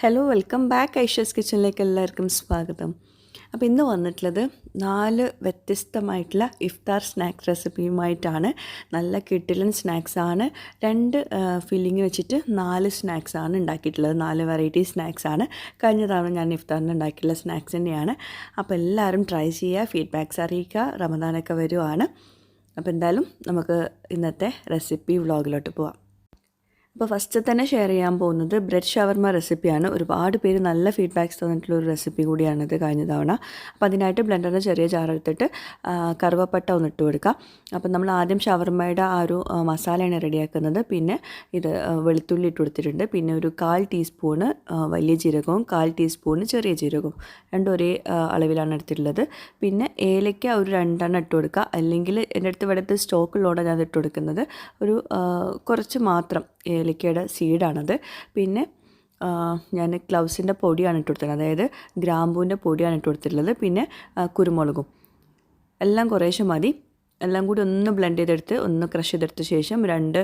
Hello welcome back Aisha's കിച്ചണിലേക്ക് എല്ലാവർക്കും സ്വാഗതം. അപ്പോൾ ഇന്ന് വന്നിട്ടുള്ളത് 4 വ്യത്യസ്തമായിട്ടുള്ള ഇഫ്താർ സ്നാക്സ് റെസിപ്പിയുമായിട്ടാണ്. നല്ല കിടിലൻ സ്നാക്സാണ്. 2 ഫില്ലിങ് വെച്ചിട്ട് 4 സ്നാക്സാണ് ഉണ്ടാക്കിയിട്ടുള്ളത്. 4 വെറൈറ്റി സ്നാക്സാണ്. കഴിഞ്ഞ തവണ ഞാൻ ഇഫ്താറിന് ഉണ്ടാക്കിയിട്ടുള്ള സ്നാക്സ് തന്നെയാണ്. അപ്പോൾ എല്ലാവരും ട്രൈ ചെയ്യുക, ഫീഡ്ബാക്ക്സ് അറിയിക്കുക. റമദാനൊക്കെ വരുവാണ്. അപ്പോൾ എന്തായാലും നമുക്ക് ഇന്നത്തെ റെസിപ്പി വ്ളോഗിലോട്ട് പോവാം. അപ്പോൾ ഫസ്റ്റ് തന്നെ ഷെയർ ചെയ്യാൻ പോകുന്നത് ബ്രെഡ് ഷവർമ റെസിപ്പിയാണ്. ഒരുപാട് പേര് നല്ല ഫീഡ്ബാക്ക്സ് തന്നിട്ടുള്ള ഒരു റെസിപ്പി കൂടിയാണിത് കഴിഞ്ഞ തവണ. അപ്പോൾ അതിനായിട്ട് ബ്ലെൻഡറിന് ചെറിയ ജാർ എടുത്തിട്ട് കറുവപ്പട്ട ഒന്ന് ഇട്ട് കൊടുക്കുക. അപ്പോൾ നമ്മൾ ആദ്യം ഷവർമയുടെ ആ ഒരു മസാലയാണ് റെഡിയാക്കുന്നത്. പിന്നെ ഇത് വെളുത്തുള്ളി ഇട്ട് കൊടുത്തിട്ടുണ്ട്. പിന്നെ ഒരു 1/4 ടീസ്പൂണ് വലിയ ജീരകവും 1/4 ടീസ്പൂണ് ചെറിയ ജീരകവും രണ്ടും ഒരേ അളവിലാണ് എടുത്തിട്ടുള്ളത്. പിന്നെ ഏലയ്ക്ക ഒരു 2 ഇട്ട് കൊടുക്കുക. അല്ലെങ്കിൽ എൻ്റെ അടുത്ത് ഇവിടെ സ്റ്റോക്കുള്ളതുകൊണ്ടാണ് ഞാൻ ഇട്ട് കൊടുക്കുന്നത്. ഒരു കുറച്ച് മാത്രം ഏലക്കയുടെ സീഡാണത്. പിന്നെ ഞാൻ ക്ലൗസിൻ്റെ പൊടിയാണ് ഇട്ട് കൊടുത്തിട്ടുള്ളത്, അതായത് ഗ്രാമ്പൂവിൻ്റെ പൊടിയാണ് ഇട്ട് കൊടുത്തിട്ടുള്ളത്. പിന്നെ കുരുമുളകും എല്ലാം കുറേശ്ശെ മതി. എല്ലാം കൂടി ഒന്ന് ബ്ലെൻഡ് ചെയ്തെടുത്ത് ഒന്ന് ക്രഷ് ചെയ്തെടുത്ത ശേഷം 2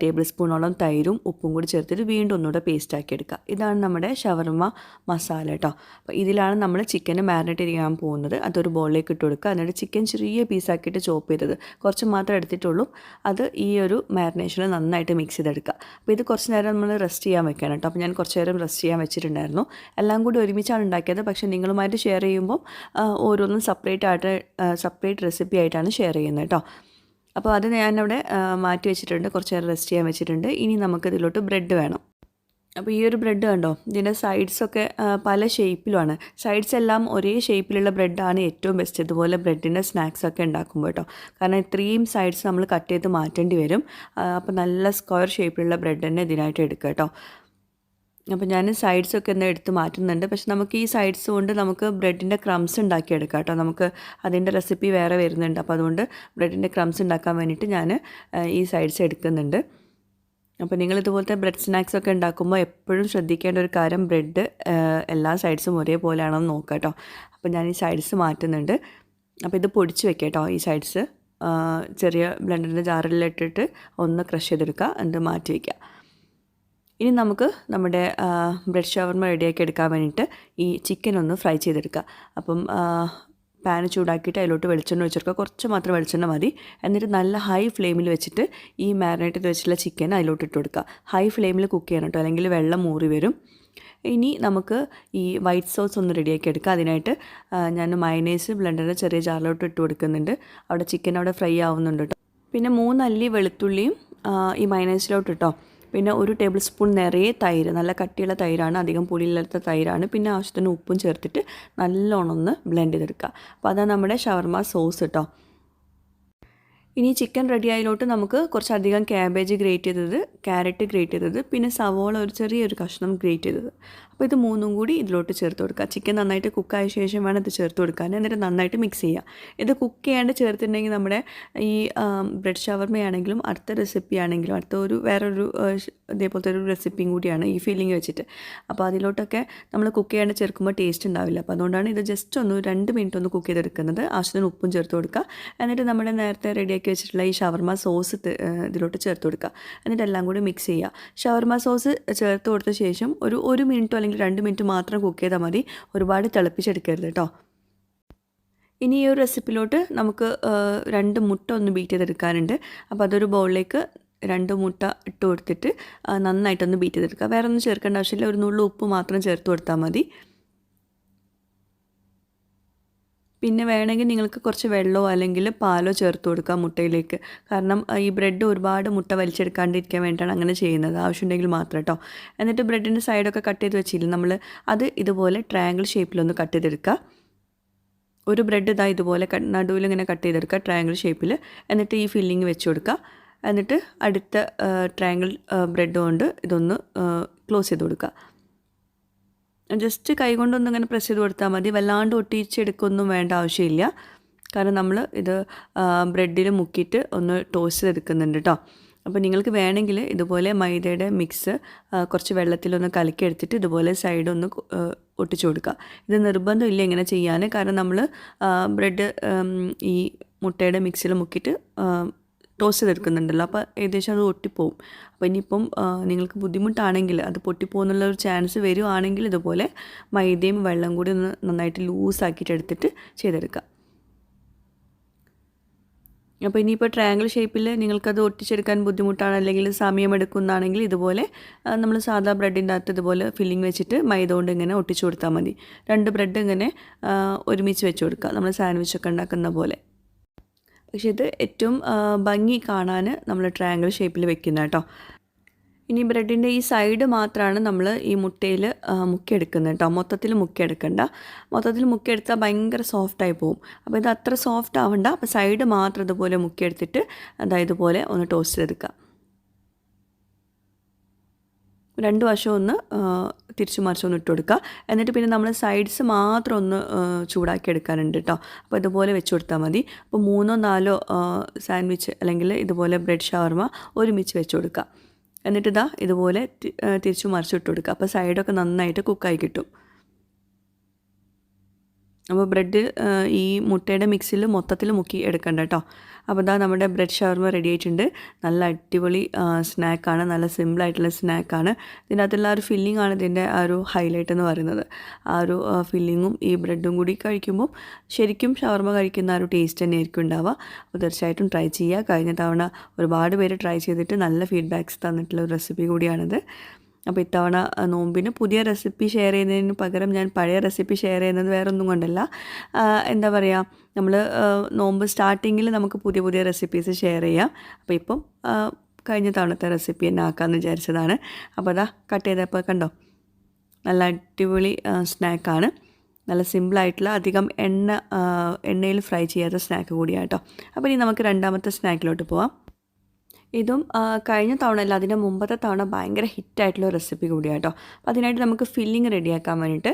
ടേബിൾ സ്പൂണോളം തൈരും ഉപ്പും കൂടി ചേർത്തിട്ട് വീണ്ടും ഒന്നുകൂടെ പേസ്റ്റാക്കി എടുക്കുക. ഇതാണ് നമ്മുടെ ഷവർമ മസാല കേട്ടോ. അപ്പോൾ ഇതിലാണ് നമ്മൾ ചിക്കന് മാരിനേറ്റ് ചെയ്യാൻ പോകുന്നത്. അതൊരു ബോളിലേക്ക് ഇട്ട് കൊടുക്കുക. എന്നിട്ട് ചിക്കൻ ചെറിയ പീസാക്കിയിട്ട് ചോപ്പ് ചെയ്തത് കുറച്ച് മാത്രമേ എടുത്തിട്ടുള്ളൂ. അത് ഈ ഒരു മാരിനേഷനിൽ നന്നായിട്ട് മിക്സ് ചെയ്തെടുക്കുക. അപ്പോൾ ഇത് കുറച്ച് നേരം നമ്മൾ റെസ്റ്റ് ചെയ്യാൻ വെക്കണം കേട്ടോ. അപ്പോൾ ഞാൻ കുറച്ച് നേരം റെസ്റ്റ് ചെയ്യാൻ വെച്ചിട്ടുണ്ടായിരുന്നു. എല്ലാം കൂടി ഒരുമിച്ചാണ് ഉണ്ടാക്കിയത്. പക്ഷേ നിങ്ങളുമായിട്ട് ഷെയർ ചെയ്യുമ്പോൾ ഓരോന്നും സെപ്പറേറ്റ് റെസിപ്പി ആയിട്ടാണ് ഷെയർ ചെയ്യുന്നത് കേട്ടോ. അപ്പോൾ അത് ഞാനവിടെ മാറ്റി വെച്ചിട്ടുണ്ട്, കുറച്ച് നേരം റെസ്റ്റ് ചെയ്യാൻ വെച്ചിട്ടുണ്ട്. ഇനി നമുക്കിതിലോട്ട് ബ്രെഡ് വേണം. അപ്പോൾ ഈ ഒരു ബ്രെഡ് കണ്ടോ, ഇതിൻ്റെ സൈഡ്സൊക്കെ പല ഷേപ്പിലുമാണ്. സൈഡ്സ് എല്ലാം ഒരേ ഷേപ്പിലുള്ള ബ്രെഡാണ് ഏറ്റവും ബെസ്റ്റ് ഇതുപോലെ ബ്രെഡിൻ്റെ സ്നാക്സൊക്കെ ഉണ്ടാക്കുമ്പോൾ കേട്ടോ. കാരണം ഇത്രയും സൈഡ്സ് നമ്മൾ കട്ട് ചെയ്ത് മാറ്റേണ്ടി വരും. അപ്പോൾ നല്ല സ്ക്വയർ ഷേപ്പിലുള്ള ബ്രെഡ് തന്നെ ഇതിനായിട്ട് എടുക്കുക കേട്ടോ. അപ്പോൾ ഞാൻ സൈഡ്സൊക്കെ ഒന്ന് എടുത്ത് മാറ്റുന്നുണ്ട്. പക്ഷെ നമുക്ക് ഈ സൈഡ്സ് കൊണ്ട് നമുക്ക് ബ്രെഡിൻ്റെ ക്രംസ് ഉണ്ടാക്കിയെടുക്കാം കേട്ടോ. നമുക്ക് അതിൻ്റെ റെസിപ്പി വേറെ വരുന്നുണ്ട്. അപ്പോൾ അതുകൊണ്ട് ബ്രെഡിൻ്റെ ക്രംസ് ഉണ്ടാക്കാൻ വേണ്ടിയിട്ട് ഞാൻ ഈ സൈഡ്സ് എടുക്കുന്നുണ്ട്. അപ്പോൾ നിങ്ങളിതുപോലത്തെ ബ്രെഡ് സ്നാക്സൊക്കെ ഉണ്ടാക്കുമ്പോൾ എപ്പോഴും ശ്രദ്ധിക്കേണ്ട ഒരു കാര്യം ബ്രെഡ് എല്ലാ സൈഡ്സും ഒരേപോലെയാണെന്ന് നോക്കുക കേട്ടോ. അപ്പോൾ ഞാൻ ഈ സൈഡ്സ് മാറ്റുന്നുണ്ട്. അപ്പോൾ ഇത് പൊടിച്ച് വെക്കാം കേട്ടോ. ഈ സൈഡ്സ് ചെറിയ ബ്ലെൻഡറിൻ്റെ ജാറിലിട്ടിട്ട് ഒന്ന് ക്രഷ് ചെയ്തെടുക്കുക, എന്നിട്ട് മാറ്റി വയ്ക്കുക. ഇനി നമുക്ക് നമ്മുടെ ബ്രെഡ് ഷവർമ റെഡിയാക്കി എടുക്കാൻ വേണ്ടിയിട്ട് ഈ ചിക്കൻ ഒന്ന് ഫ്രൈ ചെയ്തെടുക്കുക. അപ്പം പാന് ചൂടാക്കിയിട്ട് അതിലോട്ട് വെളിച്ചെണ്ണ ഒഴിച്ചെടുക്കുക. കുറച്ച് മാത്രം വെളിച്ചെണ്ണ മതി. എന്നിട്ട് നല്ല ഹൈ ഫ്ലെയിമിൽ വെച്ചിട്ട് ഈ മാരിനേറ്റ് ചെയ്ത് വെച്ചിട്ടുള്ള ചിക്കൻ അതിലോട്ട് ഇട്ട് കൊടുക്കുക. ഹൈ ഫ്ലെയിമിൽ കുക്ക് ചെയ്യണം കേട്ടോ, അല്ലെങ്കിൽ വെള്ളം മൂറി വരും. ഇനി നമുക്ക് ഈ വൈറ്റ് സോസ് ഒന്ന് റെഡിയാക്കി എടുക്കുക. അതിനായിട്ട് ഞാൻ മയനൈസ് ബ്ലെൻഡറിൻ്റെ ചെറിയ ജാറിലോട്ട് ഇട്ട് കൊടുക്കുന്നുണ്ട്. അവിടെ ചിക്കൻ അവിടെ ഫ്രൈ ആവുന്നുണ്ട് കേട്ടോ. പിന്നെ 3 അല്ലി വെളുത്തുള്ളിയും ഈ മയനൈസിലോട്ട് ഇട്ടോ. പിന്നെ ഒരു ടേബിൾ സ്പൂൺ നിറയെ തൈര്, നല്ല കട്ടിയുള്ള തൈരാണ്, അധികം പുളിയില്ലാത്ത തൈരാണ്. പിന്നെ ആവശ്യത്തിന് ഉപ്പും ചേർത്തിട്ട് നല്ലോണം ഒന്ന് ബ്ലെൻഡ് ചെയ്തെടുക്കുക. അപ്പോൾ അതാണ് നമ്മുടെ ഷവർമ സോസ് കേട്ടോ. ഇനി ചിക്കൻ റെഡി ആയതിലോട്ട് നമുക്ക് കുറച്ചധികം ക്യാബേജ് ഗ്രേറ്റ് ചെയ്തത്, ക്യാരറ്റ് ഗ്രേറ്റ് ചെയ്തത്, പിന്നെ സവോള ഒരു ചെറിയൊരു കഷ്ണം ഗ്രേറ്റ് ചെയ്തത്. അപ്പോൾ ഇത് 3ഉം കൂടി ഇതിലോട്ട് ചേർത്ത് കൊടുക്കുക. ചിക്കൻ നന്നായിട്ട് കുക്കായ ശേഷം വേണം ഇത് ചേർത്ത് കൊടുക്കാൻ. എന്നിട്ട് നന്നായിട്ട് മിക്സ് ചെയ്യുക. ഇത് കുക്ക് ചെയ്യാണ്ട് ചേർത്തിട്ടുണ്ടെങ്കിൽ നമ്മുടെ ഈ ബ്രെഡ് ഷവർമയാണെങ്കിലും അടുത്ത റെസിപ്പി ആണെങ്കിലും വേറൊരു ഇതേപോലത്തെ ഒരു റെസിപ്പിയും കൂടിയാണ് ഈ ഫില്ലിങ് വെച്ചിട്ട്. അപ്പോൾ അതിലോട്ടൊക്കെ നമ്മൾ കുക്ക് ചെയ്യാണ്ട് ചേർക്കുമ്പോൾ ടേസ്റ്റ് ഉണ്ടാവില്ല. അപ്പോൾ അതുകൊണ്ടാണ് ഇത് ജസ്റ്റ് ഒന്ന് 2 മിനിറ്റ് ഒന്ന് കുക്ക് ചെയ്തെടുക്കുന്നത്. ആവശ്യത്തിന് ഉപ്പും ചേർത്ത് കൊടുക്കുക. എന്നിട്ട് നമ്മുടെ നേരത്തെ റെഡിയാക്കി വെച്ചിട്ടുള്ള ഈ ഷവർമ സോസ് ഇതിലോട്ട് ചേർത്ത് കൊടുക്കുക. എന്നിട്ട് എല്ലാം കൂടി മിക്സ് ചെയ്യുക. ഷവർമ സോസ് ചേർത്ത് കൊടുത്ത ശേഷം ഒരു 1 മിനിറ്റോ അല്ലെങ്കിൽ 2 മിനിറ്റ് മാത്രം കുക്ക് ചെയ്താൽ മതി. ഒരുപാട് തിളപ്പിച്ചെടുക്കരുത് കേട്ടോ. ഇനി ഈ ഒരു റെസിപ്പിലോട്ട് നമുക്ക് 2 മുട്ട ഒന്ന് ബീറ്റ് ചെയ്തെടുക്കാനുണ്ട്. അപ്പോൾ അതൊരു ബൗളിലേക്ക് 2 മുട്ട ഇട്ട് കൊടുത്തിട്ട് നന്നായിട്ടൊന്ന് ബീറ്റ് ചെയ്തെടുക്കുക. വേറെ ഒന്നും ചേർക്കേണ്ട ആവശ്യമില്ല. ഒരു നുള്ളു ഉപ്പ് മാത്രം ചേർത്ത് കൊടുത്താൽ മതി. പിന്നെ വേണമെങ്കിൽ നിങ്ങൾക്ക് കുറച്ച് വെള്ളമോ അല്ലെങ്കിൽ പാലോ ചേർത്ത് കൊടുക്കാം മുട്ടയിലേക്ക്. കാരണം ഈ ബ്രെഡ് ഒരുപാട് മുട്ട വലിച്ചെടുക്കാണ്ടിരിക്കാൻ വേണ്ടിയിട്ടാണ് അങ്ങനെ ചെയ്യുന്നത്. ആവശ്യമുണ്ടെങ്കിൽ മാത്രം കേട്ടോ. എന്നിട്ട് ബ്രെഡിൻ്റെ സൈഡൊക്കെ കട്ട് ചെയ്ത് വെച്ചില്ല നമ്മൾ, അത് ഇതുപോലെ ട്രയാങ്കിൾ ഷേപ്പിലൊന്ന് കട്ട് ചെയ്തെടുക്കുക. ഒരു ബ്രെഡ് ഇതാ ഇതുപോലെ നടുവിൽ ഇങ്ങനെ കട്ട് ചെയ്തെടുക്കുക ട്രയാങ്കിൾ ഷേപ്പിൽ. എന്നിട്ട് ഈ ഫില്ലിങ് വെച്ച് കൊടുക്കുക. എന്നിട്ട് അടുത്ത ട്രയാങ്കിൾ ബ്രെഡ് കൊണ്ട് ഇതൊന്ന് ക്ലോസ് ചെയ്ത് കൊടുക്കുക. ജസ്റ്റ് കൈകൊണ്ടൊന്നും ഇങ്ങനെ പ്രസ് ചെയ്ത് കൊടുത്താൽ മതി. വല്ലാണ്ട് ഒട്ടിച്ചെടുക്കൊന്നും വേണ്ട ആവശ്യമില്ല. കാരണം നമ്മൾ ഇത് ബ്രെഡിൽ മുക്കിയിട്ട് ഒന്ന് ടോസ്റ്റ് ചെയ്തെടുക്കുന്നുണ്ട് കേട്ടോ. അപ്പോൾ നിങ്ങൾക്ക് വേണമെങ്കിൽ ഇതുപോലെ മൈദയുടെ മിക്സ് കുറച്ച് വെള്ളത്തിലൊന്ന് കലക്കി എടുത്തിട്ട് ഇതുപോലെ സൈഡൊന്ന് ഒട്ടിച്ചു കൊടുക്കുക. ഇത് നിർബന്ധമില്ല ഇങ്ങനെ ചെയ്യാൻ. കാരണം നമ്മൾ ബ്രെഡ് ഈ മുട്ടയുടെ മിക്സിൽ മുക്കിയിട്ട് ടോസ്റ്റ് ചെയ്തെടുക്കുന്നുണ്ടല്ലോ, അപ്പോൾ ഏകദേശം അത് ഒട്ടിപ്പോവും. അപ്പോൾ ഇനിയിപ്പം നിങ്ങൾക്ക് ബുദ്ധിമുട്ടാണെങ്കിൽ അത് പൊട്ടിപ്പോകുന്നുള്ള ഒരു ചാൻസ് വരുവാണെങ്കിൽ ഇതുപോലെ മൈദയും വെള്ളം കൂടി ഒന്ന് നന്നായിട്ട് ലൂസാക്കിയിട്ട് എടുത്തിട്ട് ചെയ്തെടുക്കുക. അപ്പോൾ ഇനിയിപ്പോൾ ട്രയാങ്കിൾ ഷേപ്പിൽ നിങ്ങൾക്കത് ഒട്ടിച്ചെടുക്കാൻ ബുദ്ധിമുട്ടാണ് അല്ലെങ്കിൽ സമയമെടുക്കുന്നതാണെങ്കിൽ ഇതുപോലെ നമ്മൾ സാധാ ബ്രെഡിൻ്റെ അകത്ത് ഇതുപോലെ ഫില്ലിംഗ് വെച്ചിട്ട് മൈദ കൊണ്ട് ഇങ്ങനെ ഒട്ടിച്ചു കൊടുത്താൽ മതി. 2 ബ്രെഡ് ഇങ്ങനെ ഒരുമിച്ച് വെച്ച് കൊടുക്കുക, നമ്മൾ സാൻഡ്വിച്ചൊക്കെ ഉണ്ടാക്കുന്ന പോലെ. പക്ഷേ ഇത് ഏറ്റവും ഭംഗി കാണാൻ നമ്മൾ ട്രയാങ്കിൾ ഷേപ്പിൽ വെക്കുന്ന കേട്ടോ. ഇനി ബ്രെഡിൻ്റെ ഈ സൈഡ് മാത്രമാണ് നമ്മൾ ഈ മുട്ടയിൽ മുക്കിയെടുക്കുന്നത് കേട്ടോ. മൊത്തത്തിൽ മുക്കിയെടുക്കണ്ട. മൊത്തത്തിൽ മുക്കിയെടുത്താൽ ഭയങ്കര സോഫ്റ്റായി പോകും. അപ്പോൾ ഇത് അത്ര സോഫ്റ്റ് ആവണ്ട. അപ്പോൾ സൈഡ് മാത്രം ഇതുപോലെ മുക്കിയെടുത്തിട്ട് അതായത് ഇതുപോലെ ഒന്ന് ടോസ്റ്റ് ചെയ്തെടുക്കുക. 2 വശവും ഒന്ന് തിരിച്ചു മറിച്ചൊന്ന് ഇട്ട് കൊടുക്കുക. എന്നിട്ട് പിന്നെ നമ്മൾ സൈഡ്സ് മാത്രം ഒന്ന് ചൂടാക്കി എടുക്കാനുണ്ട് കേട്ടോ. അപ്പോൾ ഇതുപോലെ വെച്ച് കൊടുത്താൽ മതി. അപ്പോൾ 3 or 4 സാൻഡ്വിച്ച് അല്ലെങ്കിൽ ഇതുപോലെ ബ്രെഡ് ഷവർമ ഒരുമിച്ച് വെച്ച് കൊടുക്കുക. എന്നിട്ട് ഇതുപോലെ തിരിച്ചു മറിച്ചിട്ട് കൊടുക്കുക. അപ്പോൾ സൈഡൊക്കെ നന്നായിട്ട് കുക്കായി കിട്ടും. അപ്പോൾ ബ്രെഡ് ഈ മുട്ടയുടെ മിക്സിൽ മൊത്തത്തിൽ മുക്കി എടുക്കണ്ട കേട്ടോ. അപ്പോൾ നമ്മുടെ ബ്രെഡ് ഷവർമ റെഡി ആയിട്ടുണ്ട്. നല്ല അടിപൊളി സ്നാക്കാണ്, നല്ല സിമ്പിളായിട്ടുള്ള സ്നാക്കാണ്. ഇതിനകത്തുള്ള ആ ഒരു ഫില്ലിംഗ് ആണ് ഇതിൻ്റെ ആ ഒരു ഹൈലൈറ്റ് എന്ന് പറയുന്നത്. ആ ഒരു ഫില്ലിങ്ങും ഈ ബ്രെഡും കൂടി കഴിക്കുമ്പോൾ ശരിക്കും ഷവർമ കഴിക്കുന്ന ആ ഒരു ടേസ്റ്റ് തന്നെ ആയിരിക്കും ഉണ്ടാവുക. അപ്പോൾ തീർച്ചയായിട്ടും ട്രൈ ചെയ്യുക. കഴിഞ്ഞ തവണ ഒരുപാട് പേര് ട്രൈ ചെയ്തിട്ട് നല്ല ഫീഡ്ബാക്ക്സ് തന്നിട്ടുള്ള ഒരു റെസിപ്പി കൂടിയാണിത്. അപ്പോൾ ഇത്തവണ നോമ്പിന് പുതിയ റെസിപ്പി ഷെയർ ചെയ്യുന്നതിന് പകരം ഞാൻ പഴയ റെസിപ്പി ഷെയർ ചെയ്യുന്നത് വേറെ ഒന്നും കൊണ്ടല്ല. എന്താ പറയുക, നമ്മൾ നോമ്പ് സ്റ്റാർട്ടിങ്ങിൽ നമുക്ക് പുതിയ പുതിയ റെസിപ്പീസ് ഷെയർ ചെയ്യാം. അപ്പോൾ ഇപ്പം കഴിഞ്ഞ തവണത്തെ റെസിപ്പി തന്നെ ആക്കാമെന്ന് വിചാരിച്ചതാണ്. അപ്പോൾ കട്ട് ചെയ്തപ്പോൾ കണ്ടോ, നല്ല അടിപൊളി സ്നാക്കാണ്. നല്ല സിമ്പിളായിട്ടുള്ള അധികം എണ്ണയിൽ ഫ്രൈ ചെയ്യാത്ത സ്നാക്ക് കൂടിയാണ് കേട്ടോ. അപ്പോൾ ഇനി നമുക്ക് രണ്ടാമത്തെ സ്നാക്കിലോട്ട് പോവാം. ഇതും കഴിഞ്ഞ തവണ അല്ല അതിൻ്റെ മുമ്പത്തെ തവണ ഭയങ്കര ഹിറ്റായിട്ടുള്ള റെസിപ്പി കൂടിയാട്ടോ. അപ്പോൾ അതിനായിട്ട് നമുക്ക് ഫില്ലിങ് റെഡിയാക്കാൻ വേണ്ടിയിട്ട്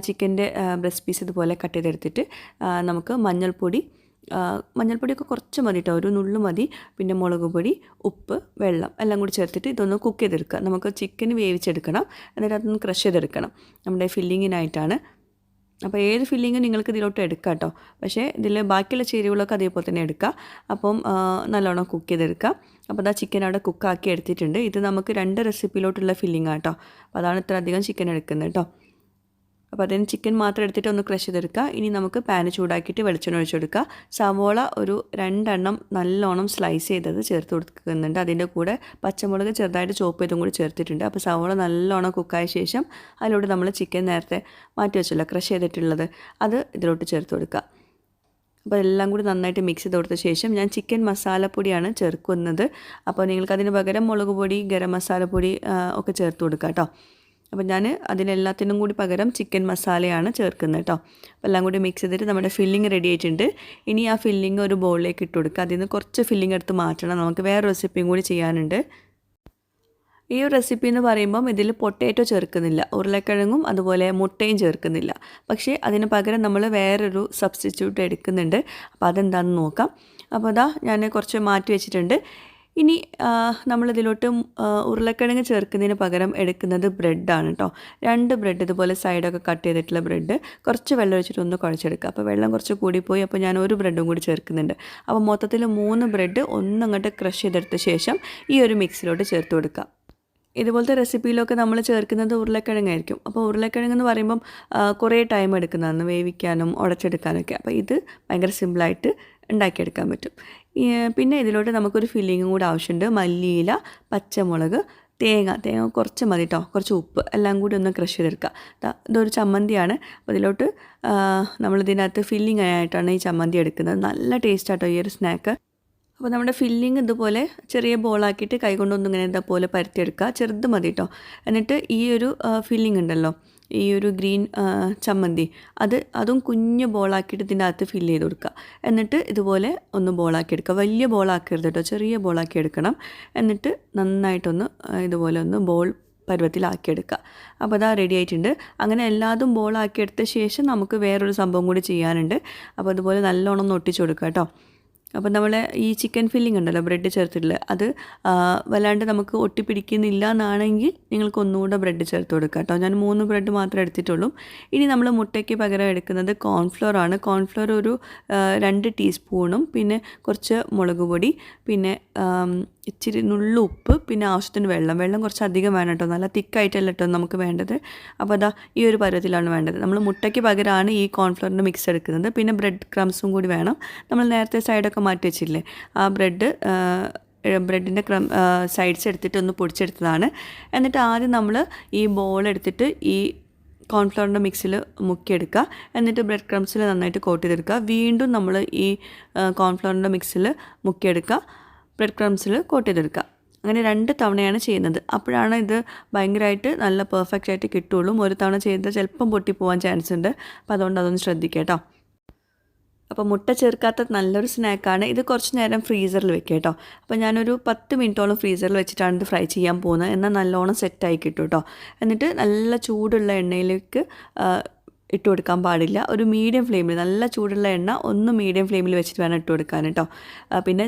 ചിക്കൻ്റെ ബ്രസ്റ്റ് പീസ് ഇതുപോലെ കട്ട് ചെയ്തെടുത്തിട്ട് നമുക്ക് മഞ്ഞൾപ്പൊടിയൊക്കെ കുറച്ച് മതി കേട്ടോ, ഒരു നുള്ളു മതി. പിന്നെ മുളക് പൊടി, ഉപ്പ്, വെള്ളം എല്ലാം കൂടി ചേർത്തിട്ട് ഇതൊന്ന് കുക്ക് ചെയ്തെടുക്കുക. നമുക്ക് ചിക്കൻ വേവിച്ചെടുക്കണം, എന്നിട്ട് അതൊന്ന് ക്രഷ് ചെയ്തെടുക്കണം. നമ്മുടെ ഫില്ലിങ്ങിനായിട്ടാണ്. അപ്പോൾ ഏത് ഫില്ലിങ്ങും നിങ്ങൾക്ക് ഇതിലോട്ട് എടുക്കാം കേട്ടോ. പക്ഷേ ഇതിൽ ബാക്കിയുള്ള ചേരുവകളൊക്കെ അതേപോലെ തന്നെ എടുക്കുക. അപ്പം നല്ലോണം കുക്ക് ചെയ്തെടുക്കുക. അപ്പോൾ ചിക്കൻ അവിടെ കുക്കാക്കി എടുത്തിട്ടുണ്ട്. ഇത് നമുക്ക് 2 റെസിപ്പിയിലോട്ടുള്ള ഫില്ലിംഗ് ആട്ടോ. അപ്പോൾ അതാണ് ഇത്ര അധികം ചിക്കൻ എടുക്കുന്നത് കേട്ടോ. അപ്പോൾ അതിന് ചിക്കൻ മാത്രം എടുത്തിട്ട് ഒന്ന് ക്രഷ് ചെയ്തെടുക്കുക. ഇനി നമുക്ക് പാന് ചൂടാക്കിയിട്ട് വെളിച്ചെണ്ണ ഒഴിച്ചെടുക്കുക. സവോള ഒരു 2 എണ്ണം നല്ലോണം സ്ലൈസ് ചെയ്തത് ചേർത്ത് കൊടുക്കുന്നുണ്ട്. അതിൻ്റെ കൂടെ പച്ചമുളക് ചെറുതായിട്ട് ചോപ്പ് ചെയ്തും കൂടി ചേർത്തിട്ടുണ്ട്. അപ്പോൾ സവോള നല്ലോണം കുക്കായ ശേഷം അതിലോട്ട് നമ്മൾ ചിക്കൻ നേരത്തെ മാറ്റി വെച്ചല്ലോ ക്രഷ് ചെയ്തിട്ടുള്ളത്, അത് ഇതിലോട്ട് ചേർത്ത് കൊടുക്കുക. അപ്പോൾ എല്ലാം കൂടി നന്നായിട്ട് മിക്സ് ചെയ്ത് കൊടുത്ത ശേഷം ഞാൻ ചിക്കൻ മസാലപ്പൊടിയാണ് ചേർക്കുന്നത്. അപ്പോൾ നിങ്ങൾക്കതിന് പകരം മുളക് പൊടി, ഗരം മസാലപ്പൊടി ഒക്കെ ചേർത്ത് കൊടുക്കുക കേട്ടോ. അപ്പോൾ ഞാൻ അതിനെല്ലാത്തിനും കൂടി പകരം ചിക്കൻ മസാലയാണ് ചേർക്കുന്നത് കേട്ടോ. അപ്പോൾ എല്ലാം കൂടി മിക്സ് ചെയ്തിട്ട് നമ്മുടെ ഫില്ലിങ് റെഡി ആയിട്ടുണ്ട്. ഇനി ആ ഫില്ലിങ് ഒരു ബൗളിലേക്ക് ഇട്ട് കൊടുക്കുക. അതിൽ നിന്ന് കുറച്ച് ഫില്ലിങ് എടുത്ത് മാറ്റണം, നമുക്ക് വേറെ റെസിപ്പിയും കൂടി ചെയ്യാനുണ്ട്. ഈ ഒരു റെസിപ്പി എന്ന് പറയുമ്പം ഇതിൽ പൊട്ടാറ്റോ ചേർക്കുന്നില്ല, ഉരുളക്കിഴങ്ങും അതുപോലെ മുട്ടയും ചേർക്കുന്നില്ല. പക്ഷേ അതിന് പകരം നമ്മൾ വേറൊരു സബ്സ്റ്റിറ്റ്യൂട്ട് എടുക്കുന്നുണ്ട്. അപ്പോൾ അതെന്താണെന്ന് നോക്കാം. അപ്പോൾ ഞാൻ കുറച്ച് മാറ്റി വെച്ചിട്ടുണ്ട്. ഇനി നമ്മളിതിലോട്ട് ഉരുളക്കിഴങ്ങ് ചേർക്കുന്നതിന് പകരം എടുക്കുന്നത് ബ്രെഡാണ് കേട്ടോ. 2 ബ്രെഡ് ഇതുപോലെ സൈഡൊക്കെ കട്ട് ചെയ്തിട്ടുള്ള ബ്രെഡ് കുറച്ച് വെള്ളം ഒഴിച്ചിട്ട് ഒന്ന് കുഴച്ചെടുക്കുക. അപ്പോൾ വെള്ളം കുറച്ച് കൂടിപ്പോയി, അപ്പോൾ ഞാൻ ഒരു ബ്രെഡും കൂടി ചേർക്കുന്നുണ്ട്. അപ്പോൾ മൊത്തത്തിൽ 3 ബ്രെഡ് ഒന്നങ്ങോട്ട് ക്രഷ് ചെയ്തെടുത്ത ശേഷം ഈ ഒരു മിക്സിലോട്ട് ചേർത്ത് കൊടുക്കുക. ഇതുപോലത്തെ റെസിപ്പിയിലൊക്കെ നമ്മൾ ചേർക്കുന്നത് ഉരുളക്കിഴങ്ങായിരിക്കും. അപ്പോൾ ഉരുളക്കിഴങ്ങെന്ന് പറയുമ്പം കുറേ ടൈം എടുക്കുന്നതാണ് വേവിക്കാനും ഉടച്ചെടുക്കാനൊക്കെ. അപ്പോൾ ഇത് ഭയങ്കര സിമ്പിളായിട്ട് ഉണ്ടാക്കിയെടുക്കാൻ പറ്റും. പിന്നെ ഇതിലോട്ട് നമുക്കൊരു ഫില്ലിങ്ങും കൂടി ആവശ്യമുണ്ട്. മല്ലിയില, പച്ചമുളക്, തേങ്ങ കുറച്ച് മതി കേട്ടോ, കുറച്ച് ഉപ്പ് എല്ലാം കൂടി ഒന്ന് ക്രഷ് ചെയ്തെടുക്കുക. ഇതൊരു ചമ്മന്തിയാണ്. അപ്പോൾ ഇതിലോട്ട് നമ്മളിതിനകത്ത് ഫില്ലിംഗ് ആയിട്ടാണ് ഈ ചമ്മന്തി എടുക്കുന്നത്. നല്ല ടേസ്റ്റ് ആട്ടോ ഈ ഒരു സ്നാക്ക്. അപ്പോൾ നമ്മുടെ ഫില്ലിങ് ഇതുപോലെ ചെറിയ ബോളാക്കിയിട്ട് കൈകൊണ്ടൊന്നും ഇങ്ങനെ ഇതേപോലെ പരത്തിയെടുക്കുക. ചെറുത് മതി കേട്ടോ. എന്നിട്ട് ഈ ഒരു ഫില്ലിങ് ഉണ്ടല്ലോ, ഈ ഒരു ഗ്രീൻ ചമ്മന്തി, അതും കുഞ്ഞ് ബോളാക്കിയിട്ട് ഇതിൻ്റെ അകത്ത് ഫില്ല് ചെയ്ത് കൊടുക്കുക. എന്നിട്ട് ഇതുപോലെ ഒന്ന് ബോളാക്കി എടുക്കുക. വലിയ ബോളാക്കരുത് കേട്ടോ, ചെറിയ ബോളാക്കി എടുക്കണം. എന്നിട്ട് നന്നായിട്ടൊന്ന് ഇതുപോലെ ഒന്ന് ബോൾ പരുവത്തിലാക്കിയെടുക്കുക. അപ്പോൾ റെഡി ആയിട്ടുണ്ട്. അങ്ങനെ എല്ലാതും ബോളാക്കിയെടുത്ത ശേഷം നമുക്ക് വേറൊരു സംഭവം കൂടി ചെയ്യാനുണ്ട്. അപ്പോൾ അതുപോലെ നല്ലോണം ഒന്ന് ഒട്ടിച്ചു കൊടുക്കുക കേട്ടോ. അപ്പോൾ നമ്മൾ ഈ ചിക്കൻ ഫില്ലിംഗ് ഉണ്ടല്ലോ ബ്രെഡ് ചേർത്തിട്ടുള്ള അത് വല്ലാണ്ട് നമുക്ക് ഒട്ടിപ്പിടിക്കുന്നില്ല എന്നാണെങ്കിൽ നിങ്ങൾക്ക് ഒന്നുകൂടെ ബ്രെഡ് ചേർത്ത് കൊടുക്കുക കേട്ടോ. ഞാൻ 3 ബ്രെഡ് മാത്രമേ എടുത്തിട്ടുള്ളൂ. ഇനി നമ്മൾ മുട്ടയ്ക്ക് പകരം എടുക്കുന്നത് കോൺഫ്ലോർ ആണ്. കോൺഫ്ലോർ ഒരു 2 ടീസ്പൂണും പിന്നെ കുറച്ച് മുളക് പൊടി പിന്നെ ഇച്ചിരി നുള്ളു ഉപ്പ് പിന്നെ ആവശ്യത്തിന് വെള്ളം കുറച്ച് അധികം വേണം കേട്ടോ. നല്ല തിക്കായിട്ടല്ല കേട്ടോ നമുക്ക് വേണ്ടത്. അപ്പോൾ അതാ ഈ ഒരു പരുവത്തിലാണ് വേണ്ടത്. നമ്മൾ മുട്ടയ്ക്ക് പകരമാണ് ഈ കോൺഫ്ലോറിൻ്റെ മിക്സ് എടുക്കുന്നത്. പിന്നെ ബ്രെഡ് ക്രംസും കൂടി വേണം. നമ്മൾ നേരത്തെ സൈഡൊക്കെ മാറ്റി വെച്ചില്ലേ, ആ ബ്രെഡിൻ്റെ സൈഡ്സ് എടുത്തിട്ട് ഒന്ന് പൊടിച്ചെടുത്തതാണ്. എന്നിട്ട് ആദ്യം നമ്മൾ ഈ ബോൾ എടുത്തിട്ട് ഈ കോൺഫ്ലവറിൻ്റെ മിക്സിൽ മുക്കിയെടുക്കുക. എന്നിട്ട് ബ്രെഡ് ക്രംസിൽ നന്നായിട്ട് കോട്ട് ചെയ്തെടുക്കുക. വീണ്ടും നമ്മൾ ഈ കോൺഫ്ലവറിൻ്റെ മിക്സിൽ മുക്കിയെടുക്കുക, ബ്രെഡ് ക്രംസിൽ കോട്ട് ചെയ്തെടുക്കുക. അങ്ങനെ 2 തവണയാണ് ചെയ്യുന്നത്. അപ്പോഴാണ് ഇത് ഭയങ്കരമായിട്ട് നല്ല പെർഫെക്റ്റ് ആയിട്ട് കിട്ടുള്ളൂ. ഒരു തവണ ചെയ്താൽ ചിലപ്പം പൊട്ടിപ്പോവാൻ ചാൻസ് ഉണ്ട്. അപ്പോൾ അതുകൊണ്ട് അതൊന്ന് ശ്രദ്ധിക്കുക കേട്ടോ. അപ്പോൾ മുട്ട ചേർക്കാത്ത നല്ലൊരു സ്നാക്കാണ് ഇത്. കുറച്ച് നേരം ഫ്രീസറിൽ വെക്കുക കേട്ടോ. അപ്പോൾ ഞാനൊരു 10 മിനിറ്റോളം ഫ്രീസറിൽ വെച്ചിട്ടാണ് ഇത് ഫ്രൈ ചെയ്യാൻ പോകുന്നത്. എന്നാൽ നല്ലോണം സെറ്റായി കിട്ടും കേട്ടോ. എന്നിട്ട് നല്ല ചൂടുള്ള എണ്ണയിലേക്ക് ഇട്ട് കൊടുക്കാൻ പാടില്ല. ഒരു മീഡിയം ഫ്ലെയിമിൽ, നല്ല ചൂടുള്ള എണ്ണ ഒന്ന് മീഡിയം ഫ്ലെയിമിൽ വെച്ചിട്ട് വേണം ഇട്ട് കൊടുക്കാൻ കേട്ടോ. പിന്നെ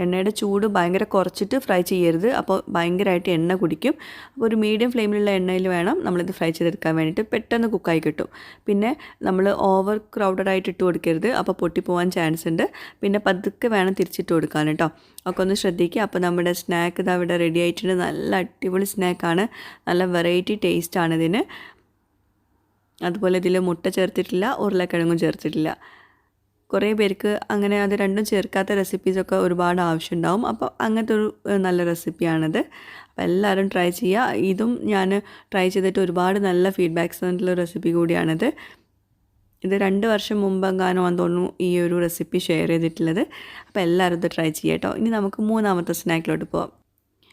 എണ്ണയുടെ ചൂട് ഭയങ്കര കുറച്ചിട്ട് ഫ്രൈ ചെയ്യരുത്. അപ്പോൾ ഭയങ്കരമായിട്ട് എണ്ണ കുടിക്കും. അപ്പോൾ ഒരു മീഡിയം ഫ്ലെയിമിലുള്ള എണ്ണയിൽ വേണം നമ്മളിത് ഫ്രൈ ചെയ്തെടുക്കാൻ വേണ്ടിയിട്ട്. പെട്ടെന്ന് കുക്കായി കിട്ടും. പിന്നെ നമ്മൾ ഓവർ ക്രൗഡഡ് ആയിട്ട് ഇട്ട് കൊടുക്കരുത്, അപ്പോൾ പൊട്ടിപ്പോവാൻ ചാൻസ് ഉണ്ട്. പിന്നെ പതുക്കെ വേണം തിരിച്ചിട്ട് കൊടുക്കാൻ കേട്ടോ. ഒക്കെ ഒന്ന് ശ്രദ്ധിക്കുക. അപ്പോൾ നമ്മുടെ സ്നാക്ക് ഇതാ ഇവിടെ റെഡി ആയിട്ടുണ്ട്. നല്ല അടിപൊളി സ്നാക്കാണ്. നല്ല വെറൈറ്റി ടേസ്റ്റാണ് ഇതിന്. അതുപോലെ ഇതിൽ മുട്ട ചേർത്തിട്ടില്ല, ഉരുളക്കിഴങ്ങും ചേർത്തിട്ടില്ല. കുറേ പേർക്ക് അങ്ങനെ അത് രണ്ടും ചേർക്കാത്ത റെസിപ്പീസൊക്കെ ഒരുപാട് ആവശ്യമുണ്ടാവും. അപ്പോൾ അങ്ങനത്തെ ഒരു നല്ല റെസിപ്പിയാണിത്. അപ്പോൾ എല്ലാവരും ട്രൈ ചെയ്യുക. ഇതും ഞാൻ ട്രൈ ചെയ്തിട്ട് ഒരുപാട് നല്ല ഫീഡ്ബാക്ക്സ് തന്നിട്ടുള്ള റെസിപ്പി കൂടിയാണിത്. ഇത് 2 വർഷം മുമ്പെങ്ങാനോ ആണെന്ന് തോന്നുന്നു ഈ ഒരു റെസിപ്പി ഷെയർ ചെയ്തിട്ടുള്ളത്. അപ്പോൾ എല്ലാവരും ഇത് ട്രൈ ചെയ്യാം കേട്ടോ. ഇനി നമുക്ക് 3ാമത്തെ സ്നാക്കിലോട്ട് പോവാം.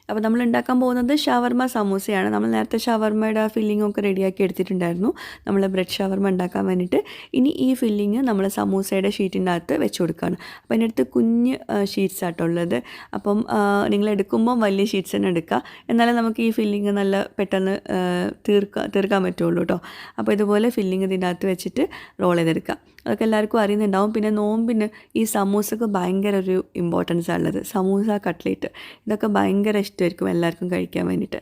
അപ്പോൾ നമ്മൾ ഉണ്ടാക്കാൻ പോകുന്നത് ഷവർമ സമൂസയാണ്. നമ്മൾ നേരത്തെ ഷവർമയുടെ ഫില്ലിംഗ് ഒക്കെ റെഡിയാക്കി എടുത്തിട്ടുണ്ടായിരുന്നു നമ്മൾ ബ്രെഡ് ഷവർമ ഉണ്ടാക്കാൻ വേണ്ടിയിട്ട്. ഇനി ഈ ഫില്ലിങ് നമ്മൾ സമൂസയുടെ ഷീറ്റിൻ്റെ അകത്ത് വെച്ച് കൊടുക്കുകയാണ്. അപ്പോൾ അതിനടുത്ത് കുഞ്ഞ് ഷീറ്റ്സ് ആയിട്ടുള്ളത്. അപ്പം നിങ്ങൾ എടുക്കുമ്പോൾ വലിയ ഷീറ്റ്സ് തന്നെ എടുക്കുക. എന്നാലേ നമുക്ക് ഈ ഫില്ലിങ് നല്ല പെട്ടെന്ന് തീർക്കാൻ പറ്റുള്ളൂ കേട്ടോ. അപ്പോൾ ഇതുപോലെ ഫില്ലിങ് ഇതിൻ്റെ അകത്ത് വെച്ചിട്ട് റോൾ ചെയ്തെടുക്കുക. അതൊക്കെ എല്ലാവർക്കും അറിയുന്നുണ്ടാവും. പിന്നെ നോമ്പിന് ഈ സമൂസക്ക് ഭയങ്കര ഒരു ഇമ്പോർട്ടൻസ് ഉള്ളത്. സമൂസ, കട്ട്ലേറ്റ് ഇതൊക്കെ ഭയങ്കര ഇഷ്ടമായിരിക്കും എല്ലാവർക്കും കഴിക്കാൻ വേണ്ടിയിട്ട്.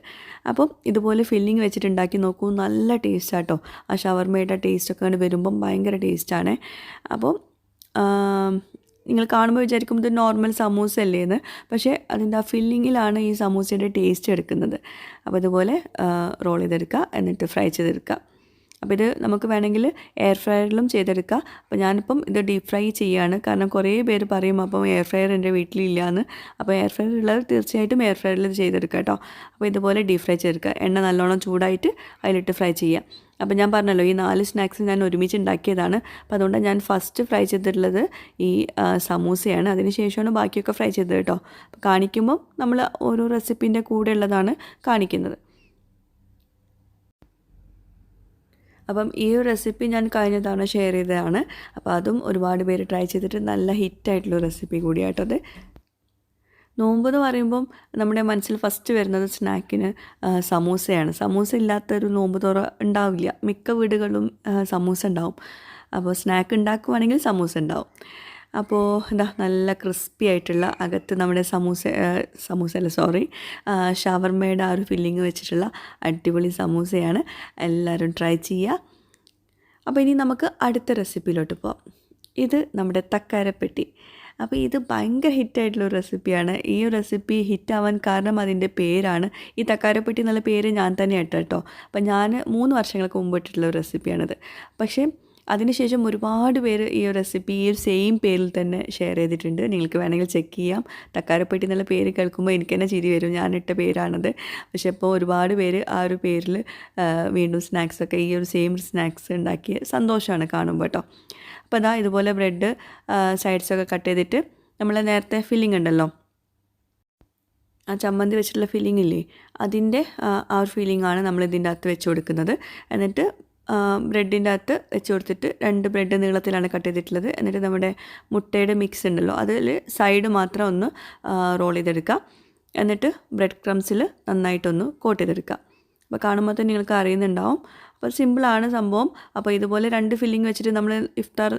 അപ്പം ഇതുപോലെ ഫില്ലിങ് വെച്ചിട്ട് ഉണ്ടാക്കി നോക്കൂ. നല്ല ടേസ്റ്റാട്ടോ. ആ ഷവർമയുടെ ടേസ്റ്റൊക്കെ അങ്ങനെ വരുമ്പം ഭയങ്കര ടേസ്റ്റാണ്. അപ്പോൾ നിങ്ങൾ കാണുമ്പോൾ വിചാരിക്കും ഇത് നോർമൽ സമൂസ അല്ലേന്ന്. പക്ഷേ അതിൻ്റെ ആ ഫില്ലിങ്ങിലാണ് ഈ സമൂസയുടെ ടേസ്റ്റ് എടുക്കുന്നത്. അപ്പോൾ ഇതുപോലെ റോൾ ചെയ്തെടുക്കുക, എന്നിട്ട് ഫ്രൈ ചെയ്തെടുക്കുക. അപ്പോൾ ഇത് നമുക്ക് വേണമെങ്കിൽ എയർ ഫ്രയറിലും ചെയ്തെടുക്കാം. അപ്പോൾ ഞാനിപ്പം ഇത് ഡീപ്പ് ഫ്രൈ ചെയ്യുകയാണ്. കാരണം കുറേ പേര് പറയും അപ്പം എയർ ഫ്രയർ എൻ്റെ വീട്ടിലില്ലയെന്ന്. അപ്പോൾ എയർ ഫ്രയർ ഉള്ളവർ തീർച്ചയായിട്ടും എയർ ഫ്രയറിൽ ഇത് ചെയ്തെടുക്കുക കേട്ടോ. അപ്പോൾ ഇതുപോലെ ഡീപ്പ് ഫ്രൈ ചെയ്തെടുക്കുക. എണ്ണ നല്ലോണം ചൂടായിട്ട് അതിലിട്ട് ഫ്രൈ ചെയ്യുക. അപ്പോൾ ഞാൻ പറഞ്ഞല്ലോ ഈ 4 സ്നാക്സ് ഞാൻ ഒരുമിച്ച് ഉണ്ടാക്കിയതാണ്. അപ്പോൾ അതുകൊണ്ട് ഞാൻ ഫസ്റ്റ് ഫ്രൈ ചെയ്തിട്ടുള്ളത് ഈ സമൂസയാണ്. അതിന് ശേഷമാണ് ബാക്കിയൊക്കെ ഫ്രൈ ചെയ്തത് കേട്ടോ. അപ്പോൾ കാണിക്കുമ്പം നമ്മൾ ഓരോ റെസിപ്പീൻ്റെ കൂടെ ഉള്ളതാണ് കാണിക്കുന്നത്. അപ്പം ഈ ഒരു റെസിപ്പി ഞാൻ കഴിഞ്ഞ തവണ ഷെയർ ചെയ്തതാണ്. അപ്പോൾ അതും ഒരുപാട് പേര് ട്രൈ ചെയ്തിട്ട് നല്ല ഹിറ്റായിട്ടുള്ള റെസിപ്പി കൂടിയായിട്ടത്. നോമ്പ് എന്ന് പറയുമ്പം നമ്മുടെ മനസ്സിൽ ഫസ്റ്റ് വരുന്നത് സ്നാക്കിന് സമൂസയാണ്. സമൂസ ഇല്ലാത്തൊരു നോമ്പ് തുറ ഉണ്ടാവില്ല. മിക്ക വീടുകളിലും സമൂസ ഉണ്ടാവും. അപ്പോൾ സ്നാക്ക് ഉണ്ടാക്കുവാണെങ്കിൽ സമൂസ ഉണ്ടാവും. അപ്പോൾ എന്താ നല്ല ക്രിസ്പി ആയിട്ടുള്ള അകത്ത് നമ്മുടെ ഷവർമയുടെ ആ ഒരു ഫില്ലിങ് വെച്ചിട്ടുള്ള അടിപൊളി സമൂസയാണ്. എല്ലാവരും ട്രൈ ചെയ്യുക. അപ്പോൾ ഇനി നമുക്ക് അടുത്ത റെസിപ്പിയിലോട്ട് പോകാം. ഇത് നമ്മുടെ തക്കാരപ്പെട്ടി. അപ്പോൾ ഇത് ഭയങ്കര ഹിറ്റായിട്ടുള്ളൊരു റെസിപ്പിയാണ്. ഈ ഒരു റെസിപ്പി ഹിറ്റാവാൻ കാരണം അതിൻ്റെ പേരാണ്. ഈ തക്കാരപ്പെട്ടി എന്നുള്ള പേര് ഞാൻ തന്നെ ഇട്ട കേട്ടോ. അപ്പോൾ ഞാൻ 3 വർഷങ്ങൾക്ക് മുമ്പ് ഇട്ടിട്ടുള്ള ഒരു റെസിപ്പിയാണിത്. പക്ഷേ അതിനുശേഷം ഒരുപാട് പേര് ഈ ഒരു റെസിപ്പി ഈ ഒരു സെയിം പേരിൽ തന്നെ ഷെയർ ചെയ്തിട്ടുണ്ട്. നിങ്ങൾക്ക് വേണമെങ്കിൽ ചെക്ക് ചെയ്യാം. തക്കാരപ്പെട്ടി എന്നുള്ള പേര് കേൾക്കുമ്പോൾ എനിക്ക് തന്നെ ചിരി വരും. ഞാനിട്ട പേരാണത്. പക്ഷേ ഇപ്പോൾ ഒരുപാട് പേര് ആ ഒരു പേരിൽ വീണ്ടും സ്നാക്സൊക്കെ ഈ ഒരു സെയിം സ്നാക്സ് ഉണ്ടാക്കിയ സന്തോഷമാണ് കാണുമ്പോൾ കേട്ടോ. അപ്പോൾ അതാ ഇതുപോലെ ബ്രെഡ് സൈഡ്സൊക്കെ കട്ട് ചെയ്തിട്ട് നമ്മൾ നേരത്തെ ഫില്ലിംഗ് ഉണ്ടല്ലോ, ആ ചമ്മന്തി വെച്ചിട്ടുള്ള ഫില്ലിംഗ് ഇല്ലേ, അതിൻ്റെ ആ ഒരു ഫില്ലിംഗാണ് നമ്മൾ ഇതിൻ്റെ അകത്ത് വെച്ച് കൊടുക്കുന്നത്. എന്നിട്ട് ബ്രെഡിൻ്റെ അകത്ത് വെച്ച് കൊടുത്തിട്ട് 2 ബ്രെഡ് നീളത്തിലാണ് കട്ട് ചെയ്തിട്ടുള്ളത്. എന്നിട്ട് നമ്മുടെ മുട്ടയുടെ മിക്സ് ഉണ്ടല്ലോ അതിൽ സൈഡ് മാത്രം ഒന്ന് റോൾ ചെയ്തെടുക്കുക. എന്നിട്ട് ബ്രെഡ് ക്രംസിൽ നന്നായിട്ടൊന്ന് കോട്ട് ചെയ്തെടുക്കുക. അപ്പോൾ കാണുമ്പോൾ തന്നെ നിങ്ങൾക്ക് അറിയുന്നുണ്ടാവും അപ്പോൾ സിമ്പിളാണ് സംഭവം. അപ്പോൾ ഇതുപോലെ 2 ഫില്ലിംഗ് വെച്ചിട്ട് നമ്മൾ ഇഫ്താർ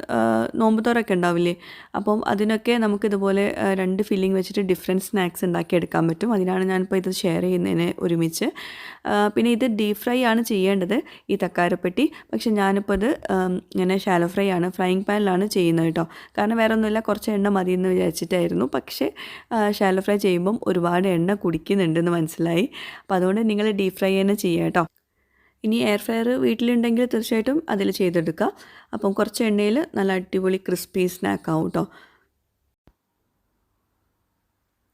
നോമ്പ് തുറയൊക്കെ ഉണ്ടാവില്ലേ, അപ്പം അതിനൊക്കെ നമുക്കിതുപോലെ 2 ഫില്ലിംഗ് വെച്ചിട്ട് ഡിഫറെൻറ്റ് സ്നാക്സ് ഉണ്ടാക്കിയെടുക്കാൻ പറ്റും. അതിനാണ് ഞാനിപ്പോൾ ഇത് ഷെയർ ചെയ്യുന്നതിന് ഒരുമിച്ച്. പിന്നെ ഇത് ഡീപ് ഫ്രൈ ആണ് ചെയ്യേണ്ടത് ഈ തക്കാരപ്പെട്ടി. പക്ഷെ ഞാനിപ്പോൾ ഇത് ഇങ്ങനെ ഷാലോ ഫ്രൈ ആണ്, ഫ്രൈയിങ് പാനിലാണ് ചെയ്യുന്നത് കേട്ടോ. കാരണം വേറെ ഒന്നുമില്ല, കുറച്ച് എണ്ണ മതി എന്ന് വിചാരിച്ചിട്ടായിരുന്നു. പക്ഷേ ഷാലോ ഫ്രൈ ചെയ്യുമ്പം ഒരുപാട് എണ്ണ കുടിക്കുന്നുണ്ടെന്ന് മനസ്സിലായി. അപ്പോൾ അതുകൊണ്ട് നിങ്ങൾ ഡീപ് ഫ്രൈ തന്നെ ചെയ്യുക കേട്ടോ. ഇനി എയർ ഫ്രയർ വീട്ടിലുണ്ടെങ്കിൽ തീർച്ചയായിട്ടും അതിൽ ചെയ്തെടുക്കുക. അപ്പം കുറച്ച് എണ്ണയിൽ നല്ല അടിപൊളി ക്രിസ്പി സ്നാക്കാവും കേട്ടോ.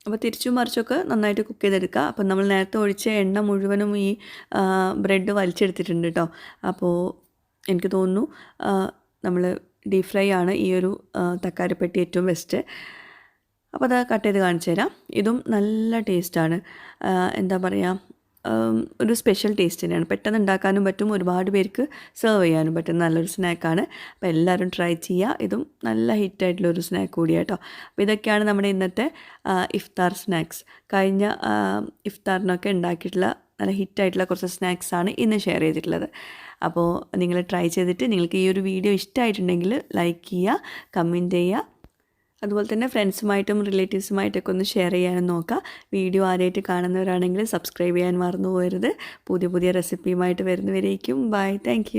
അപ്പോൾ തിരിച്ചും മറിച്ചൊക്കെ നന്നായിട്ട് കുക്ക് ചെയ്തെടുക്കുക. അപ്പം നമ്മൾ നേരത്തെ ഒഴിച്ച എണ്ണ മുഴുവനും ഈ ബ്രെഡ് വലിച്ചെടുത്തിട്ടുണ്ട് കേട്ടോ. അപ്പോൾ എനിക്ക് തോന്നുന്നു നമ്മൾ ഡീപ് ഫ്രൈ ആണ് ഈ ഒരു തക്കാരിപ്പെട്ടി ഏറ്റവും ബെസ്റ്റ്. അപ്പോൾ അത് കട്ട് ചെയ്ത് കാണിച്ചു തരാം. ഇതും നല്ല ടേസ്റ്റാണ്. എന്താ പറയുക, ഒരു സ്പെഷ്യൽ ടേസ്റ്റ് തന്നെയാണ്. പെട്ടെന്ന് ഉണ്ടാക്കാനും പറ്റും, ഒരുപാട് പേർക്ക് സെർവ് ചെയ്യാനും പറ്റും. നല്ലൊരു സ്നാക്കാണ്. അപ്പോൾ എല്ലാവരും ട്രൈ ചെയ്യുക. ഇതും നല്ല ഹിറ്റായിട്ടുള്ളൊരു സ്നാക്ക് കൂടിയാട്ടോ. അപ്പോൾ ഇതൊക്കെയാണ് നമ്മുടെ ഇന്നത്തെ ഇഫ്താർ സ്നാക്സ്. കഴിഞ്ഞ ഇഫ്താറിനൊക്കെ ഉണ്ടാക്കിയിട്ടുള്ള നല്ല ഹിറ്റായിട്ടുള്ള കുറച്ച് സ്നാക്സാണ് ഇന്ന് ഷെയർ ചെയ്തിട്ടുള്ളത്. അപ്പോൾ നിങ്ങൾ ട്രൈ ചെയ്തിട്ട് നിങ്ങൾക്ക് ഈ ഒരു വീഡിയോ ഇഷ്ടമായിട്ടുണ്ടെങ്കിൽ ലൈക്ക് ചെയ്യുക, കമൻറ്റ് ചെയ്യുക. അതുപോലെ തന്നെ ഫ്രണ്ട്സുമായിട്ടും റിലേറ്റീവ്സുമായിട്ടൊക്കെ ഒന്ന് ഷെയർ ചെയ്യാനും നോക്കുക. വീഡിയോ ആദ്യമായിട്ട് കാണുന്നവരാണെങ്കിൽ സബ്സ്ക്രൈബ് ചെയ്യാൻ മറന്നു പോകരുത്. പുതിയ പുതിയ റെസിപ്പിയുമായിട്ട് വരുന്നവരേക്കും ബൈ. താങ്ക്